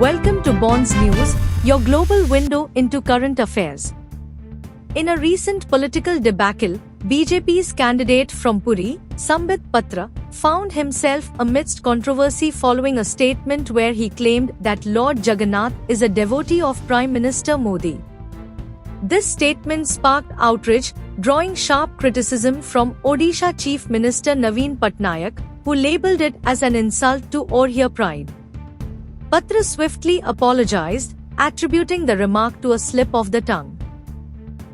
Welcome to Bonds News, your global window into current affairs. In a recent political debacle, BJP's candidate from Puri, Sambit Patra, found himself amidst controversy following a statement where he claimed that Lord Jagannath is a devotee of Prime Minister Modi. This statement sparked outrage, drawing sharp criticism from Odisha Chief Minister Naveen Patnaik, who labelled it as an insult to Oriya pride. Patra swiftly apologized, attributing the remark to a slip of the tongue.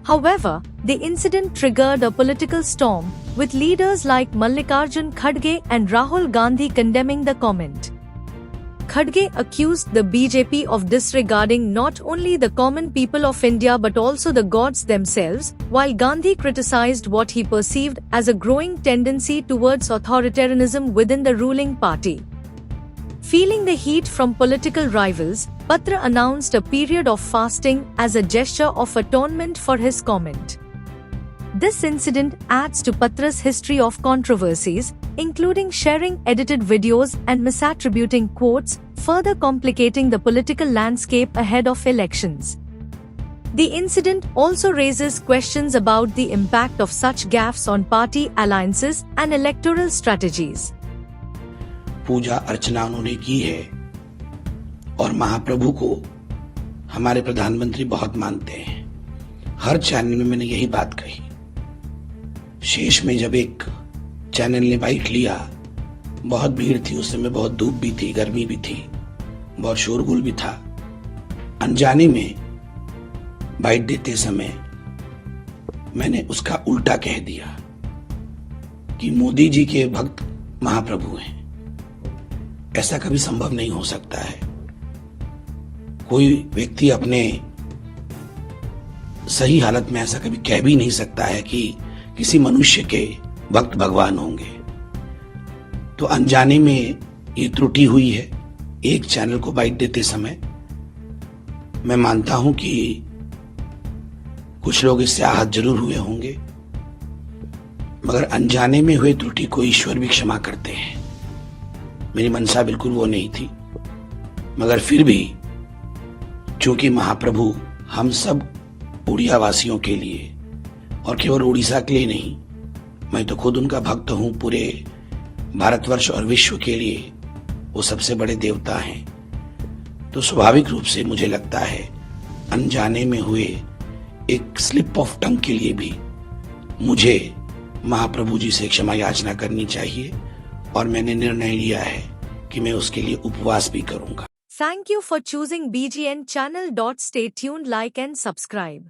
However, the incident triggered a political storm, with leaders like Mallikarjun Kharge and Rahul Gandhi condemning the comment. Kharge accused the BJP of disregarding not only the common people of India but also the gods themselves, while Gandhi criticized what he perceived as a growing tendency towards authoritarianism within the ruling party. Feeling the heat from political rivals, Patra announced a period of fasting as a gesture of atonement for his comment. This incident adds to Patra's history of controversies, including sharing edited videos and misattributing quotes, further complicating the political landscape ahead of elections. The incident also raises questions about the impact of such gaffes on party alliances and electoral strategies. पूजा अर्चना उन्होंने की है और महाप्रभु को हमारे प्रधानमंत्री बहुत मानते हैं। हर चैनल में मैंने यही बात कही। शेष में जब एक चैनल ने बाइट लिया, बहुत भीड़ थी, उस समय बहुत धूप भी थी, गर्मी भी थी, बहुत शोरगुल भी था। अनजाने में बाइट देते समय मैंने उसका उल्टा कह दिया कि मोदी जी के भक्त महाप्रभु हैं। ऐसा कभी संभव नहीं हो सकता है। कोई व्यक्ति अपने सही हालत में ऐसा कभी कह भी नहीं सकता है कि किसी मनुष्य के भक्त भगवान होंगे। तो अनजाने में ये त्रुटि हुई है एक चैनल को बाइट देते समय। मैं मानता हूं कि कुछ लोग इससे आहत जरूर हुए होंगे, मगर अनजाने में हुए त्रुटि को ईश्वर भी क्षमा करते हैं। मेरी मनसा बिल्कुल वो नहीं थी, मगर फिर भी चूंकि महाप्रभु हम सब उड़िया वासियों के लिए और केवल उड़ीसा के लिए नहीं, मैं तो खुद उनका भक्त हूं, पूरे भारतवर्ष और विश्व के लिए वो सबसे बड़े देवता हैं। तो स्वाभाविक रूप से मुझे लगता है अनजाने में हुए एक स्लिप ऑफ टंग के लिए भी मुझे महाप्रभु जी से क्षमा याचना करनी चाहिए और मैंने निर्णय लिया है कि मैं उसके लिए उपवास भी करूंगा। Thank you for choosing BGN channel. Stay tuned, like and subscribe.